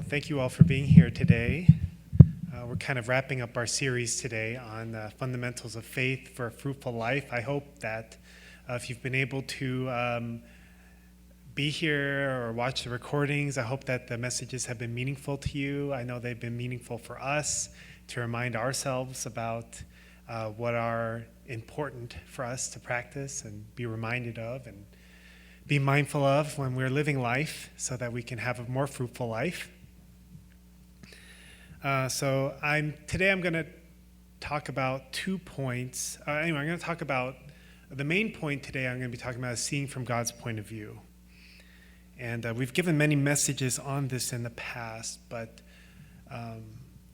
Thank you all for being here today. We're kind of wrapping up our series today on fundamentals of faith for a fruitful life. I hope that if you've been able to be here or watch the recordings, I hope that the messages have been meaningful to you. I know they've been meaningful for us to remind ourselves about what are important for us to practice and be reminded of and be mindful of when we're living life so that we can have a more fruitful life. Today I'm going to talk about 2 points. I'm going to talk about the main point today. I'm going to be talking about seeing from God's point of view. And we've given many messages on this in the past, but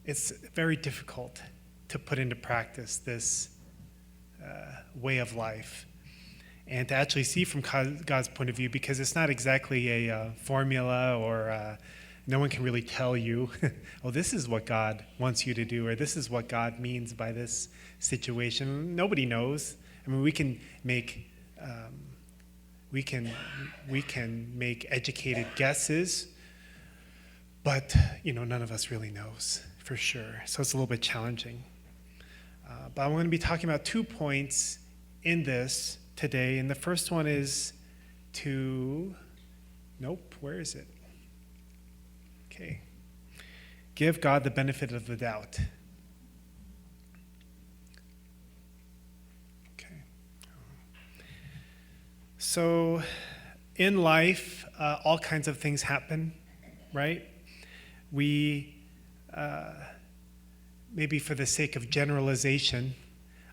it's very difficult to put into practice this way of life and to actually see from God's point of view, because it's not exactly a formula or no one can really tell you, oh, this is what God wants you to do, or this is what God means by this situation. Nobody knows. I mean, we can make educated guesses, but none of us really knows for sure. So it's a little bit challenging. But I'm going to be talking about 2 points in this today, and the first one is where is it? Okay. Give God the benefit of the doubt. Okay. So in life, all kinds of things happen, right? We, maybe for the sake of generalization,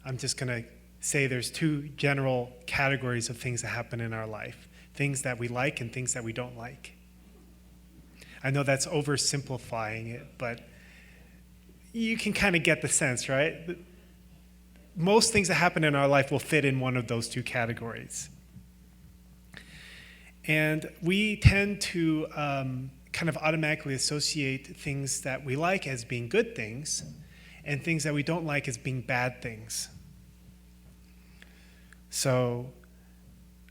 I'm just going to say there's 2 general categories of things that happen in our life. Things that we like and things that we don't like. I know that's oversimplifying it, but you can kind of get the sense, right? Most things that happen in our life will fit in one of those 2 categories. And we tend to kind of automatically associate things that we like as being good things and things that we don't like as being bad things. So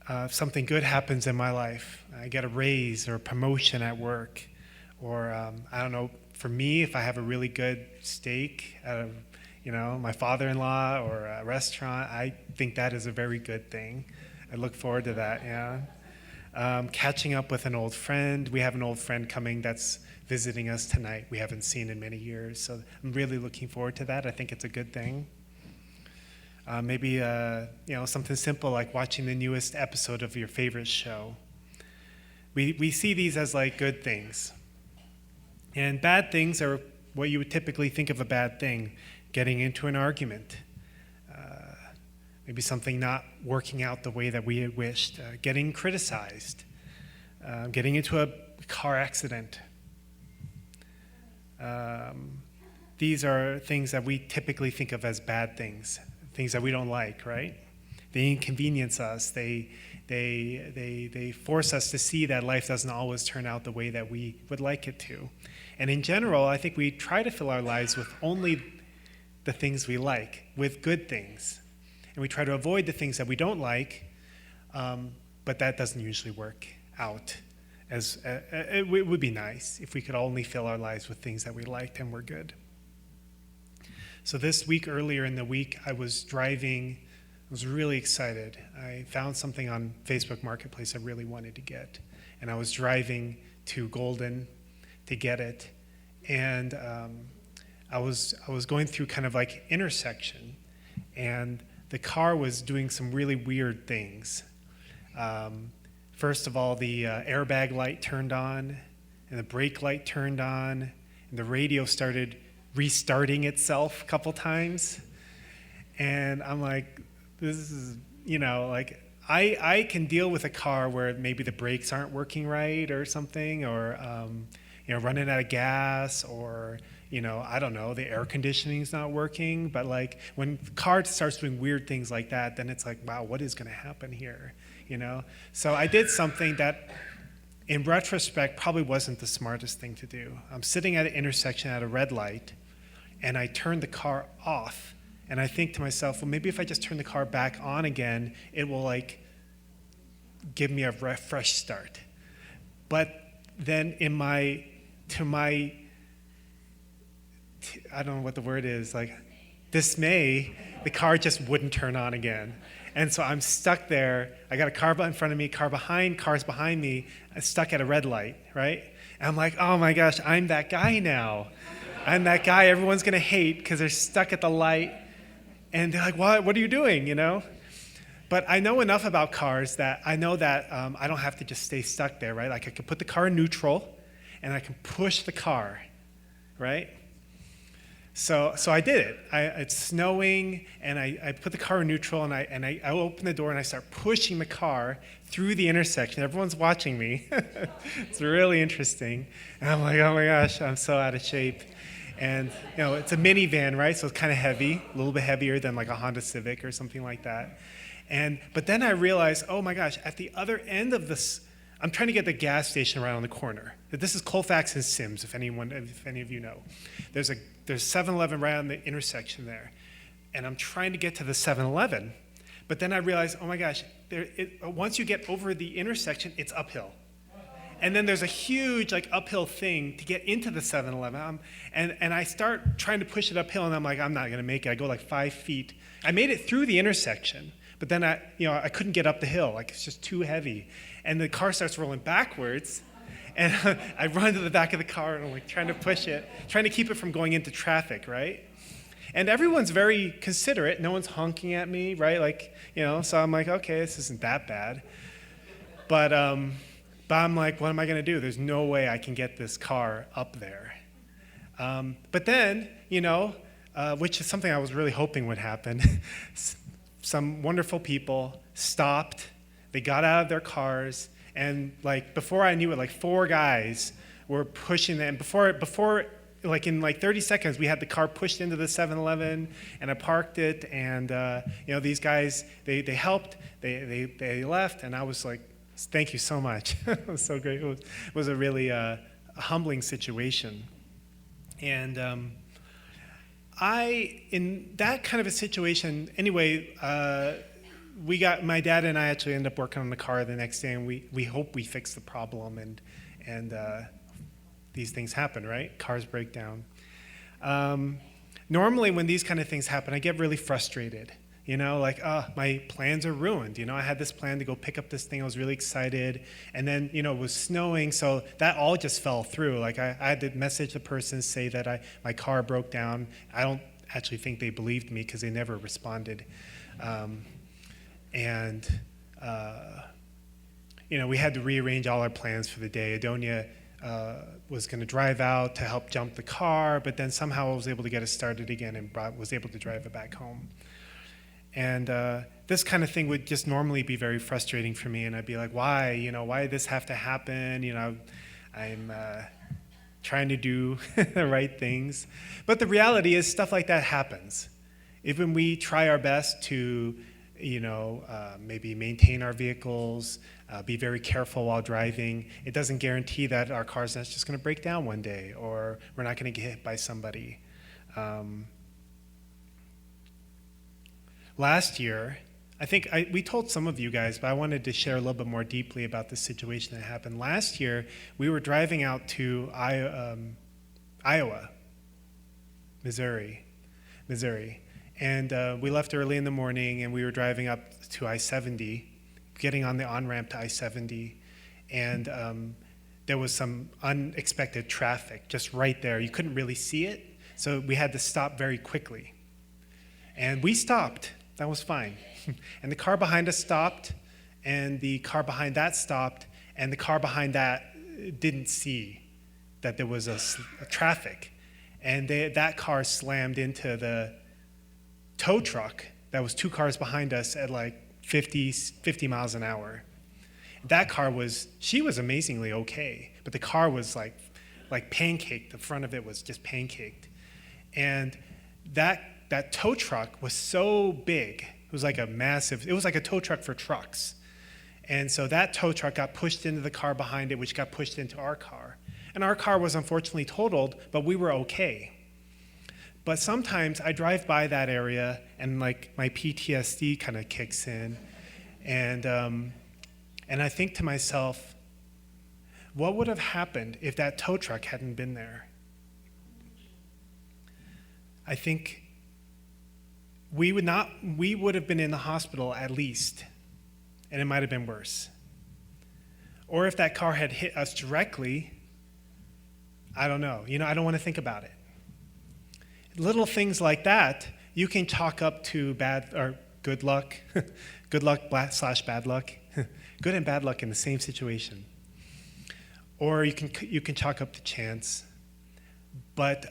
if something good happens in my life, I get a raise or a promotion at work, or I don't know, for me, if I have a really good steak at my father-in-law or a restaurant, I think that is a very good thing. I look forward to that, yeah. Catching up with an old friend. We have an old friend coming that's visiting us tonight we haven't seen in many years, so I'm really looking forward to that. I think it's a good thing. Maybe something simple like watching the newest episode of your favorite show. We see these as like good things. And bad things are what you would typically think of a bad thing. Getting into an argument. Maybe something not working out the way that we had wished. Getting criticized. Getting into a car accident. These are things that we typically think of as bad things. Things that we don't like, right? They inconvenience us. They force us to see that life doesn't always turn out the way that we would like it to. And in general, I think we try to fill our lives with only the things we like, with good things. And we try to avoid the things that we don't like, but that doesn't usually work out. It would be nice if we could only fill our lives with things that we liked and were good. So this week, earlier in the week, I was driving. I was really excited. I found something on Facebook Marketplace I really wanted to get. And I was driving to Golden to get it. And I was going through kind of like intersection. And the car was doing some really weird things. First of all, the airbag light turned on. And the brake light turned on. And the radio started restarting itself a couple times. And I'm like, this is, I can deal with a car where maybe the brakes aren't working right or something, or, running out of gas, or, I don't know, the air conditioning's not working. But like when the car starts doing weird things like that, then it's like, wow, what is going to happen here? So I did something that in retrospect probably wasn't the smartest thing to do. I'm sitting at an intersection at a red light, and I turned the car off. And I think to myself, well, maybe if I just turn the car back on again, it will give me a fresh start. But then in my to my, I don't know what the word is, like dismay, the car just wouldn't turn on again. And so I'm stuck there. I got a car in front of me, cars behind me, stuck at a red light, right? And I'm like, oh my gosh, I'm that guy now. I'm that guy everyone's gonna hate because they're stuck at the light. And they're like, what are you doing, you know? But I know enough about cars that I know that I don't have to just stay stuck there, right? Like I can put the car in neutral and I can push the car, right? So I did it. It's snowing, and I put the car in neutral, and I open the door, and I start pushing the car through the intersection. Everyone's watching me. It's really interesting. And I'm like, oh my gosh, I'm so out of shape. And it's a minivan, right? So it's kind of heavy, a little bit heavier than like a Honda Civic or something like that. But then I realized, oh my gosh, at the other end of this, I'm trying to get the gas station right on the corner. This is Colfax and Sims, if any of you know. There's 7-Eleven right on the intersection there. And I'm trying to get to the 7-Eleven. But then I realized, oh my gosh, once you get over the intersection, it's uphill. And then there's a huge uphill thing to get into the 7-Eleven. And I start trying to push it uphill, and I'm like, I'm not going to make it. I go 5 feet. I made it through the intersection, but then I couldn't get up the hill. It's just too heavy. And the car starts rolling backwards. And I run to the back of the car, and I'm trying to push it, trying to keep it from going into traffic, right? And everyone's very considerate. No one's honking at me, right? So I'm like, okay, this isn't that bad. But I'm like, what am I going to do? There's no way I can get this car up there. But then, which is something I was really hoping would happen, some wonderful people stopped. They got out of their cars. And before I knew it, 4 guys were pushing them. Before in 30 seconds, we had the car pushed into the 7-Eleven, and I parked it. And these guys, they helped. They left, and I was like, thank you so much. It was so great. It was a really a humbling situation. And in that kind of a situation, anyway. My dad and I actually ended up working on the car the next day, and we hope we fix the problem, and these things happen, right? Cars break down. Normally, when these kind of things happen, I get really frustrated. My plans are ruined. I had this plan to go pick up this thing. I was really excited, and then it was snowing, so that all just fell through. I had to message the person, say that my car broke down. I don't actually think they believed me because they never responded. We had to rearrange all our plans for the day. Adonia was going to drive out to help jump the car, but then somehow I was able to get it started again and was able to drive it back home. And this kind of thing would just normally be very frustrating for me, and I'd be like, why? Why did this have to happen? I'm trying to do the right things. But the reality is stuff like that happens. Even we try our best to maybe maintain our vehicles, be very careful while driving. It doesn't guarantee that our car's not just going to break down one day, or we're not going to get hit by somebody. Last year, I think we told some of you guys, but I wanted to share a little bit more deeply about the situation that happened. Last year, we were driving out to Missouri. And we left early in the morning, and we were driving up to I-70, getting on the on-ramp to I-70, and there was some unexpected traffic just right there. You couldn't really see it, so we had to stop very quickly. And we stopped. That was fine. And the car behind us stopped, and the car behind that stopped, and the car behind that didn't see that there was a traffic. And that car slammed into the tow truck that was 2 cars behind us at 50 miles an hour. That car she was amazingly okay, but the car was like pancaked. The front of it was just pancaked. And that tow truck was so big. It was like a tow truck for trucks. And so that tow truck got pushed into the car behind it, which got pushed into our car. And our car was unfortunately totaled, but we were okay. But sometimes I drive by that area, and my PTSD kind of kicks in, and I think to myself, What would have happened if that tow truck hadn't been there? I think we would have been in the hospital at least, and it might have been worse. Or if that car had hit us directly, I don't know. I don't want to think about it. Little things like that, you can chalk up to bad or good luck, good luck / bad luck, good and bad luck in the same situation. Or you can chalk up to chance. But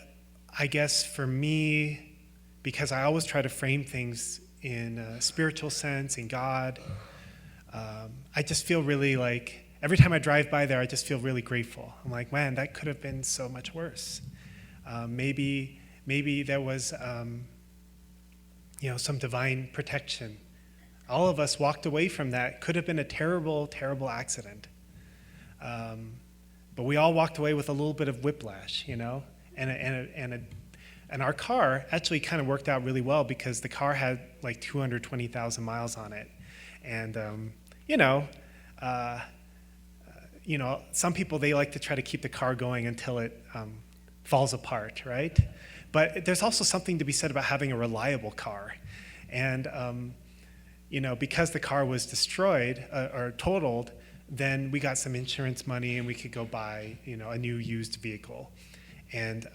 I guess for me, because I always try to frame things in a spiritual sense, in God, I just feel really like, every time I drive by there, I just feel really grateful. I'm like, man, that could have been so much worse. Maybe there was, some divine protection. All of us walked away from that. Could have been a terrible, terrible accident. But we all walked away with a little bit of whiplash, and our car actually kind of worked out really well because the car had like 220,000 miles on it. And, some people, they like to try to keep the car going until it falls apart, right? But there's also something to be said about having a reliable car. And, because the car was destroyed or totaled, then we got some insurance money and we could go buy, a new used vehicle. And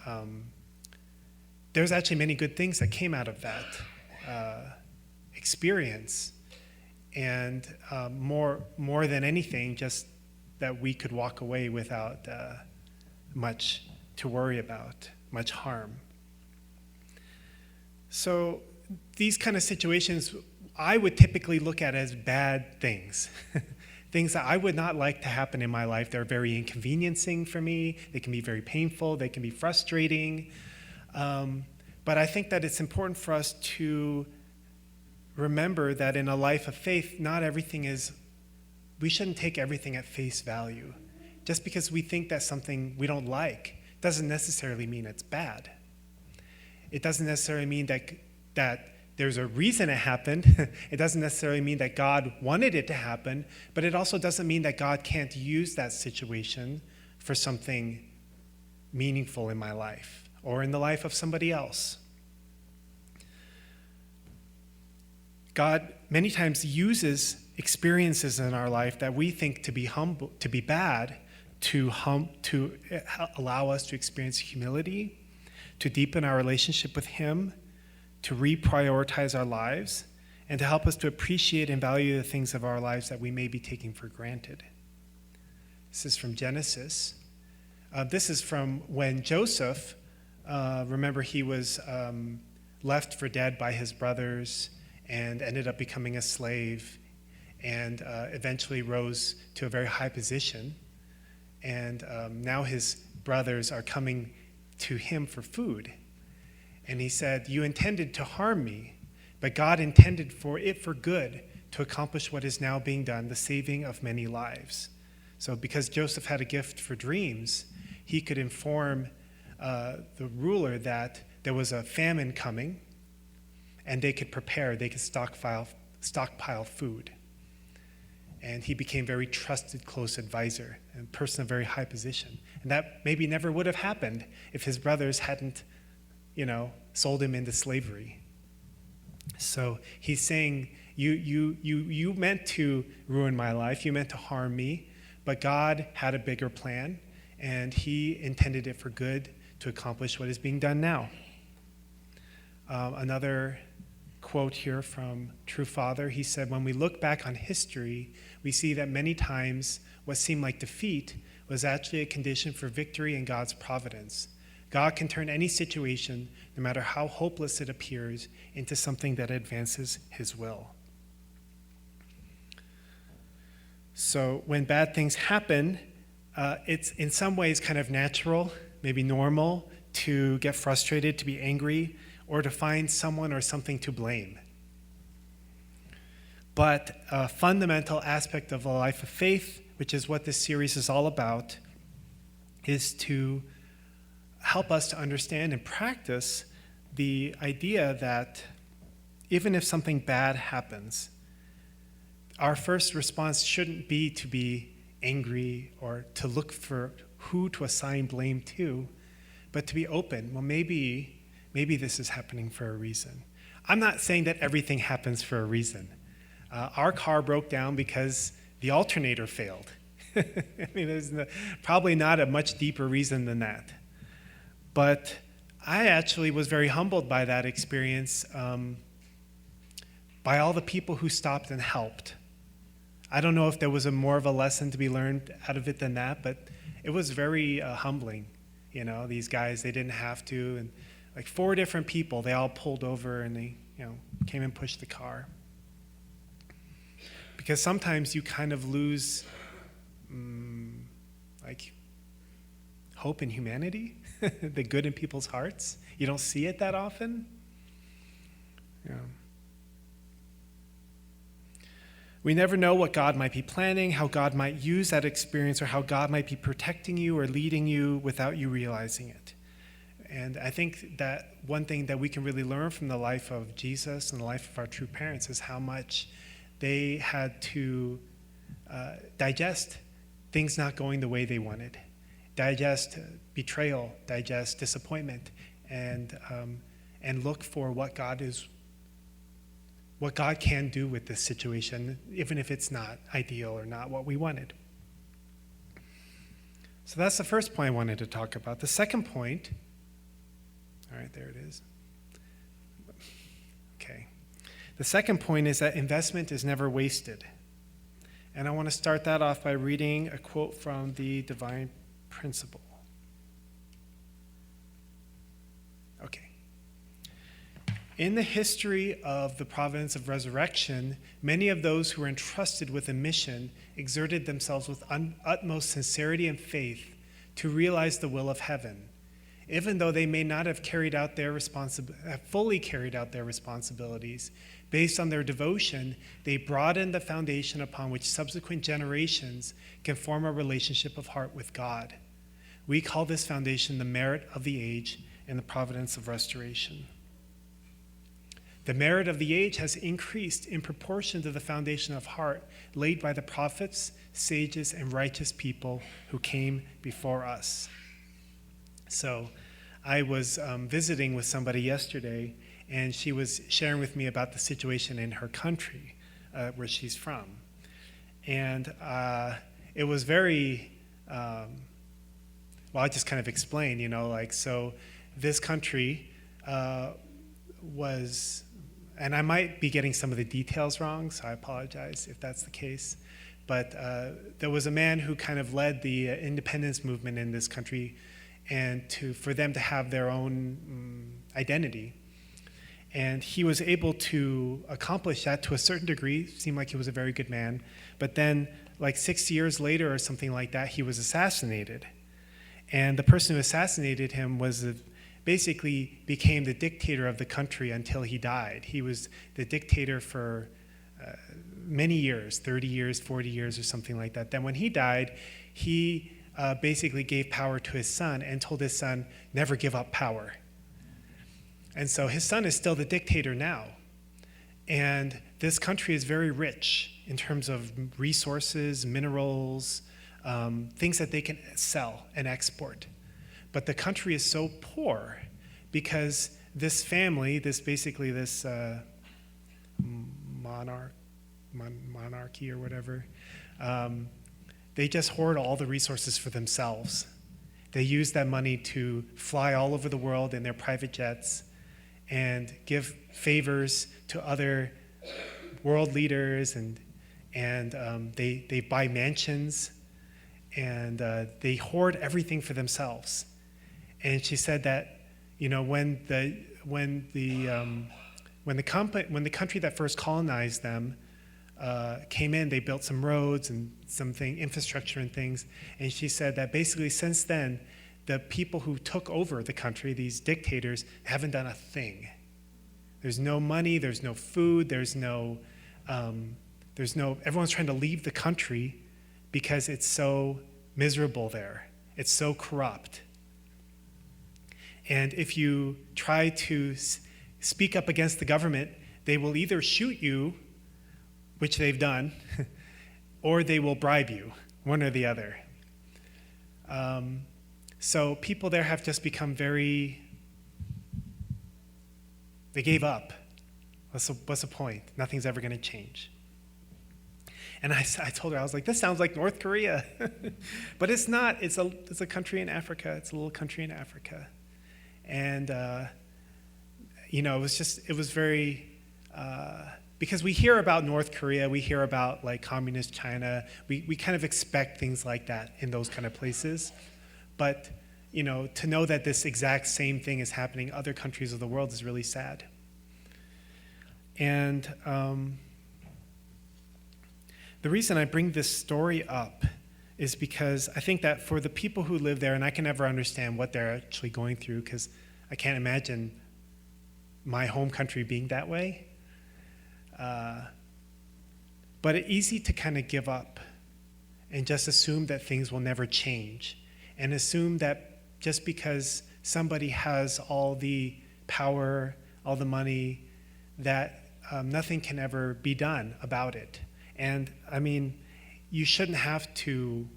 there's actually many good things that came out of that experience. And more than anything, just that we could walk away without much to worry about, much harm. So these kind of situations I would typically look at as bad things. Things that I would not like to happen in my life. They're very inconveniencing for me. They can be very painful. They can be frustrating. But I think that it's important for us to remember that in a life of faith, we shouldn't take everything at face value. Just because we think that's something we don't like doesn't necessarily mean it's bad. It doesn't necessarily mean that there's a reason it happened. It doesn't necessarily mean that God wanted it to happen, but it also doesn't mean that God can't use that situation for something meaningful in my life or in the life of somebody else. God many times uses experiences in our life that we think to be humble, to be bad, to allow us to experience humility, to deepen our relationship with Him, to reprioritize our lives, and to help us to appreciate and value the things of our lives that we may be taking for granted. This is from Genesis. This is from when Joseph, remember he was left for dead by his brothers and ended up becoming a slave and eventually rose to a very high position. And now his brothers are coming to him for food. And he said, "You intended to harm me, but God intended for it for good to accomplish what is now being done, the saving of many lives." So because Joseph had a gift for dreams, he could inform the ruler that there was a famine coming, and they could stockpile food. And he became a very trusted, close advisor, and a person of very high position. And that maybe never would have happened if his brothers hadn't sold him into slavery. So he's saying, you meant to ruin my life, you meant to harm me, but God had a bigger plan, and He intended it for good to accomplish what is being done now. Another quote here from True Father, he said, "When we look back on history, we see that many times what seemed like defeat was actually a condition for victory in God's providence. God can turn any situation, no matter how hopeless it appears, into something that advances His will." So when bad things happen, it's in some ways kind of natural, maybe normal, to get frustrated, to be angry, or to find someone or something to blame. But a fundamental aspect of a life of faith, which is what this series is all about, is to help us to understand and practice the idea that even if something bad happens, our first response shouldn't be to be angry or to look for who to assign blame to, but to be open. Well, maybe this is happening for a reason. I'm not saying that everything happens for a reason. Our car broke down because the alternator failed. I mean, there's probably not a much deeper reason than that. But I actually was very humbled by that experience, by all the people who stopped and helped. I don't know if there was more of a lesson to be learned out of it than that, but it was very humbling. You know, these guys, they didn't have to, and like 4 different people, they all pulled over and they, came and pushed the car. Because sometimes you kind of lose, hope in humanity, the good in people's hearts. You don't see it that often. Yeah. We never know what God might be planning, how God might use that experience, or how God might be protecting you or leading you without you realizing it. And I think that one thing that we can really learn from the life of Jesus and the life of our true parents is how much they had to digest things not going the way they wanted, digest betrayal, digest disappointment, and look for what God can do with this situation, even if it's not ideal or not what we wanted. So that's the first point I wanted to talk about. The second point, all right, there it is. Okay. The second point is that investment is never wasted. And I want to start that off by reading a quote from the Divine Principle. Okay. In the history of the providence of resurrection, many of those who were entrusted with a mission exerted themselves with utmost sincerity and faith to realize the will of heaven. Even though they may not have fully carried out their responsibilities, based on their devotion, they broadened the foundation upon which subsequent generations can form a relationship of heart with God. We call this foundation the merit of the age and the providence of restoration. The merit of the age has increased in proportion to the foundation of heart laid by the prophets, sages, and righteous people who came before us. So I was visiting with somebody yesterday, and she was sharing with me about the situation in her country, where she's from. And it was very, well, I just kind of explained, so this country was, and I might be getting some of the details wrong, so I apologize if that's the case, but there was a man who kind of led the independence movement in this country, and for them to have their own identity. And he was able to accomplish that to a certain degree. Seemed like he was a very good man. But then, like 6 years later or something like that, he was assassinated. And the person who assassinated him basically became the dictator of the country until he died. He was the dictator for many years, 30 years, 40 years or something like that. Then when he died, he basically gave power to his son and told his son, never give up power. And so his son is still the dictator now. And this country is very rich in terms of resources, minerals, things that they can sell and export. But the country is so poor because this family, this monarchy or whatever, they just hoard all the resources for themselves. They use that money to fly all over the world in their private jets and give favors to other world leaders, and they buy mansions, and they hoard everything for themselves. And she said that, when the country that first colonized them came in, they built some roads and infrastructure and things. And she said that basically since then, the people who took over the country, these dictators, haven't done a thing. There's no money, there's no food, everyone's trying to leave the country because it's so miserable there. It's so corrupt. And if you try to speak up against the government, they will either shoot you, which they've done, or they will bribe you, one or the other. So people there have just become they gave up. What's the point? Nothing's ever going to change. And I told her, I was like, this sounds like North Korea. But it's not. It's a country in Africa. It's a little country in Africa. And, it was very, because we hear about North Korea, we hear about like communist China, we kind of expect things like that in those kind of places. But, to know that this exact same thing is happening in other countries of the world is really sad. And the reason I bring this story up is because I think that for the people who live there, and I can never understand what they're actually going through because I can't imagine my home country being that way. But it's easy to kind of give up and just assume that things will never change and assume that just because somebody has all the power, all the money, that nothing can ever be done about it. And I mean, you shouldn't have to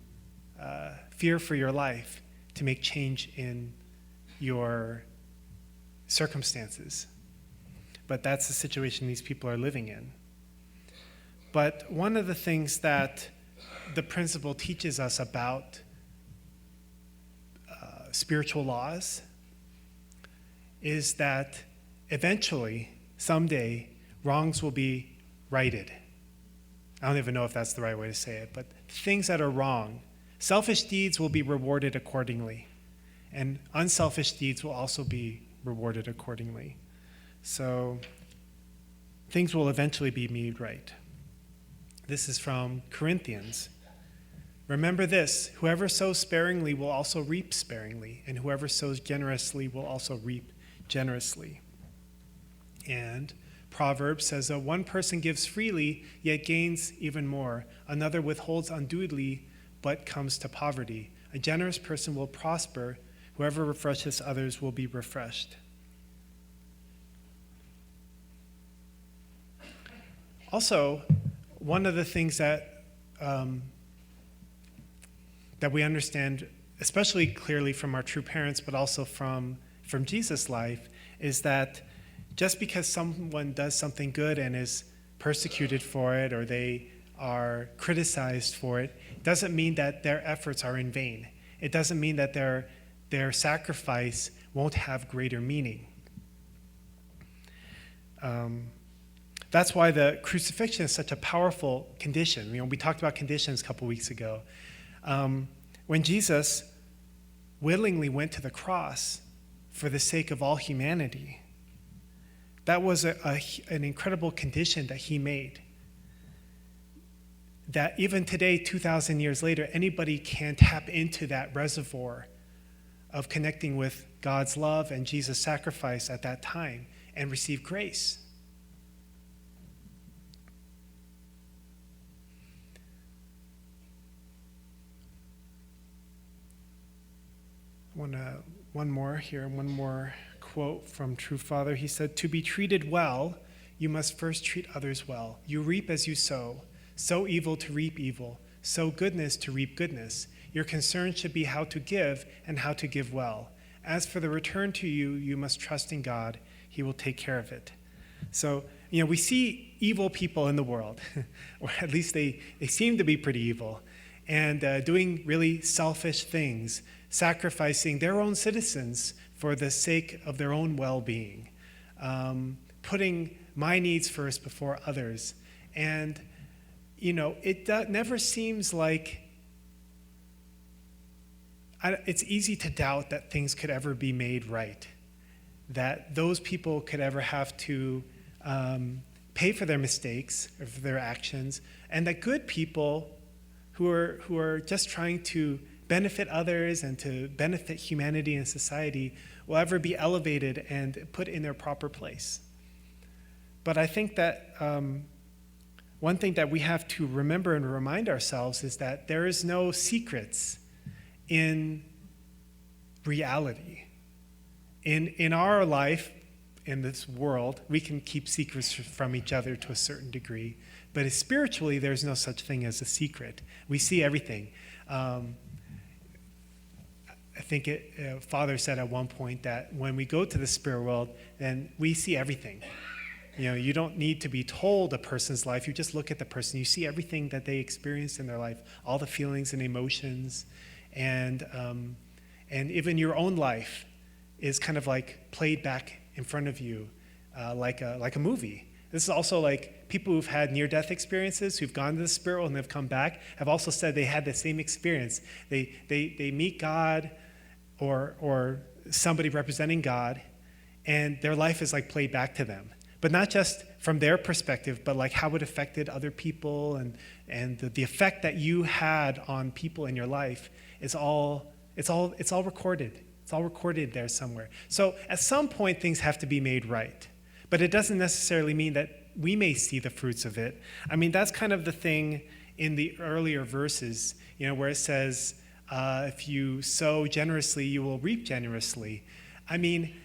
fear for your life to make change in your circumstances. But that's the situation these people are living in. But one of the things that the principle teaches us about spiritual laws is that eventually, someday, wrongs will be righted. I don't even know if that's the right way to say it, but things that are wrong, selfish deeds will be rewarded accordingly, and unselfish deeds will also be rewarded accordingly. So things will eventually be made right. This is from Corinthians. Remember this, whoever sows sparingly will also reap sparingly, and whoever sows generously will also reap generously. And Proverbs says that one person gives freely, yet gains even more. Another withholds unduly, but comes to poverty. A generous person will prosper. Whoever refreshes others will be refreshed. Also, one of the things that we understand, especially clearly from our true parents, but also from Jesus' life, is that just because someone does something good and is persecuted for it or they are criticized for it, doesn't mean that their efforts are in vain. It doesn't mean that their sacrifice won't have greater meaning. That's why the crucifixion is such a powerful condition. We talked about conditions a couple weeks ago. When Jesus willingly went to the cross for the sake of all humanity, that was an incredible condition that he made. That even today, 2,000 years later, anybody can tap into that reservoir of connecting with God's love and Jesus' sacrifice at that time and receive grace. One more quote from True Father. He said, "To be treated well, you must first treat others well. You reap as you sow. Sow evil to reap evil. Sow goodness to reap goodness. Your concern should be how to give and how to give well. As for the return to you, you must trust in God. He will take care of it." So, we see evil people in the world, or at least they seem to be pretty evil, and doing really selfish things, sacrificing their own citizens for the sake of their own well-being, putting my needs first before others. And, it never seems like it's easy to doubt that things could ever be made right, that those people could ever have to pay for their mistakes or for their actions, and that good people who are just trying to benefit others and to benefit humanity and society will ever be elevated and put in their proper place. But I think that one thing that we have to remember and remind ourselves is that there is no secrets in reality. In our life, in this world, we can keep secrets from each other to a certain degree. But spiritually, there's no such thing as a secret. We see everything. I think Father said at one point that when we go to the spirit world, then we see everything. You don't need to be told a person's life. You just look at the person. You see everything that they experience in their life, all the feelings and emotions, and even your own life is kind of like played back in front of you, like a movie. This is also like people who've had near-death experiences, who've gone to the spirit world and have come back, have also said they had the same experience. They meet God or somebody representing God, and their life is like played back to them. But not just from their perspective, but like how it affected other people, and the effect that you had on people in your life is all recorded. It's all recorded there somewhere. So at some point, things have to be made right. But it doesn't necessarily mean that we may see the fruits of it. I mean, that's kind of the thing in the earlier verses, where it says, if you sow generously, you will reap generously. I mean,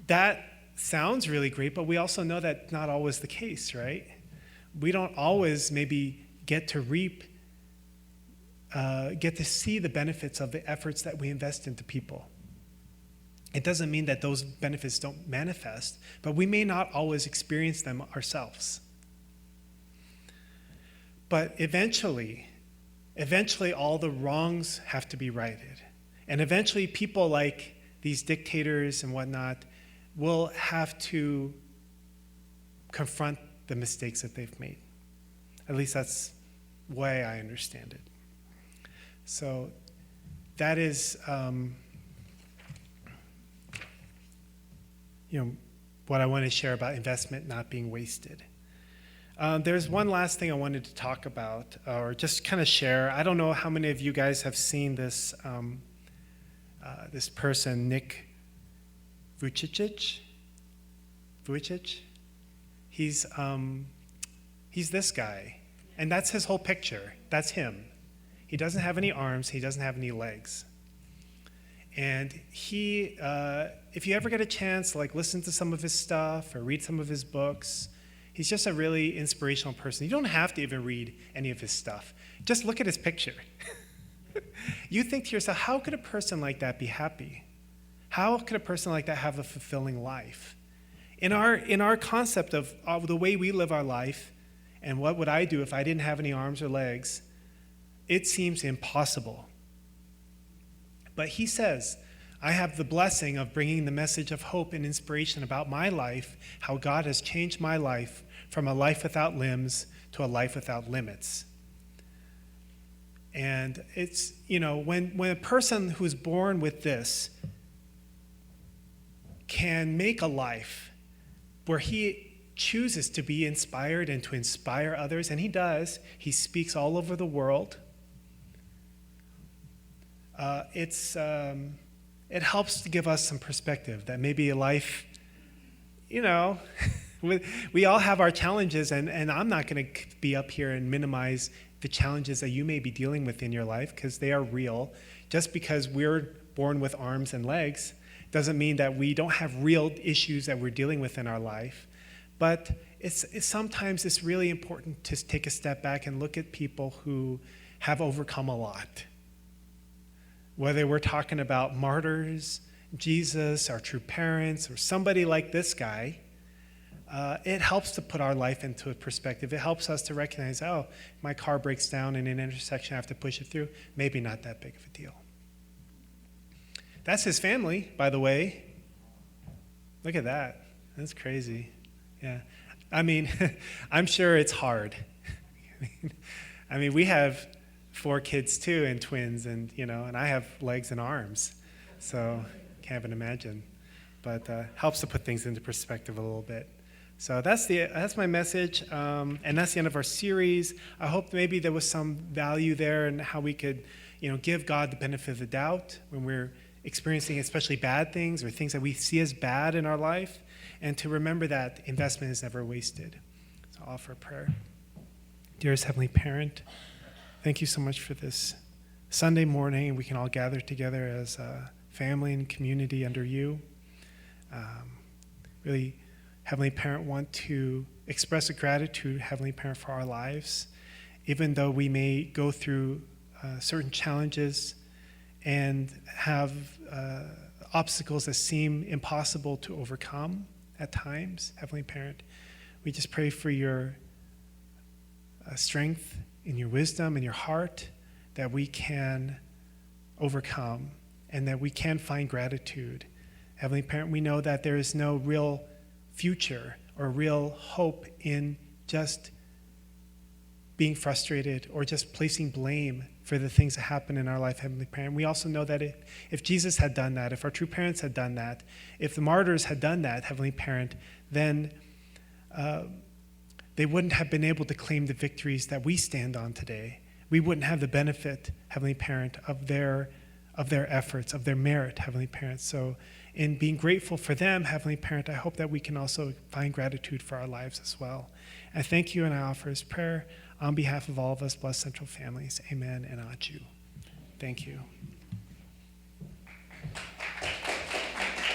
that sounds really great, but we also know that's not always the case, right? We don't always maybe get to see the benefits of the efforts that we invest into people. It doesn't mean that those benefits don't manifest, but we may not always experience them ourselves. But eventually all the wrongs have to be righted. And eventually people like these dictators and whatnot will have to confront the mistakes that they've made. At least that's the way I understand it. So that is, what I want to share about investment not being wasted. There's one last thing I wanted to talk about, or just kind of share. I don't know how many of you guys have seen this this person, Nick Vujicic. He's this guy, and that's his whole picture. That's him. He doesn't have any arms. He doesn't have any legs. And he, if you ever get a chance, like listen to some of his stuff or read some of his books, he's just a really inspirational person. You don't have to even read any of his stuff. Just look at his picture. You think to yourself, how could a person like that be happy? How could a person like that have a fulfilling life? In our concept of the way we live our life, and what would I do if I didn't have any arms or legs, it seems impossible. But he says, I have the blessing of bringing the message of hope and inspiration about my life, how God has changed my life from a life without limbs to a life without limits. And it's, when a person who's born with this can make a life where he chooses to be inspired and to inspire others, and he does, he speaks all over the world. It helps to give us some perspective that maybe a life, we all have our challenges, and I'm not going to be up here and minimize the challenges that you may be dealing with in your life, because they are real. Just because we're born with arms and legs doesn't mean that we don't have real issues that we're dealing with in our life. But sometimes it's really important to take a step back and look at people who have overcome a lot. Whether we're talking about martyrs, Jesus, our true parents, or somebody like this guy, it helps to put our life into a perspective. It helps us to recognize, my car breaks down in an intersection, I have to push it through. Maybe not that big of a deal. That's his family, by the way. Look at that. That's crazy. Yeah. I mean, I'm sure it's hard. I mean, we have 4 kids too, and twins, and I have legs and arms, so can't even imagine. But helps to put things into perspective a little bit. So that's my message, and that's the end of our series. I hope maybe there was some value there in how we could, give God the benefit of the doubt when we're experiencing especially bad things or things that we see as bad in our life, and to remember that investment is never wasted. So I'll offer a prayer. Dearest Heavenly Parent, thank you so much for this Sunday morning. We can all gather together as a family and community under you. Really Heavenly Parent, want to express a gratitude, Heavenly Parent, for our lives, even though we may go through certain challenges and have obstacles that seem impossible to overcome at times. Heavenly Parent, we just pray for your strength and your wisdom and your heart, that we can overcome and that we can find gratitude. Heavenly Parent, we know that there is no real future or real hope in just being frustrated or just placing blame for the things that happen in our life, Heavenly Parent. We also know that if Jesus had done that, if our true parents had done that, if the martyrs had done that, Heavenly Parent, then they wouldn't have been able to claim the victories that we stand on today. We wouldn't have the benefit, Heavenly Parent, of their efforts, of their merit, Heavenly Parent. So in being grateful for them, Heavenly Parent, I hope that we can also find gratitude for our lives as well. I thank you, and I offer this prayer on behalf of all of us, Blessed Central families. Amen and Achu. Thank you.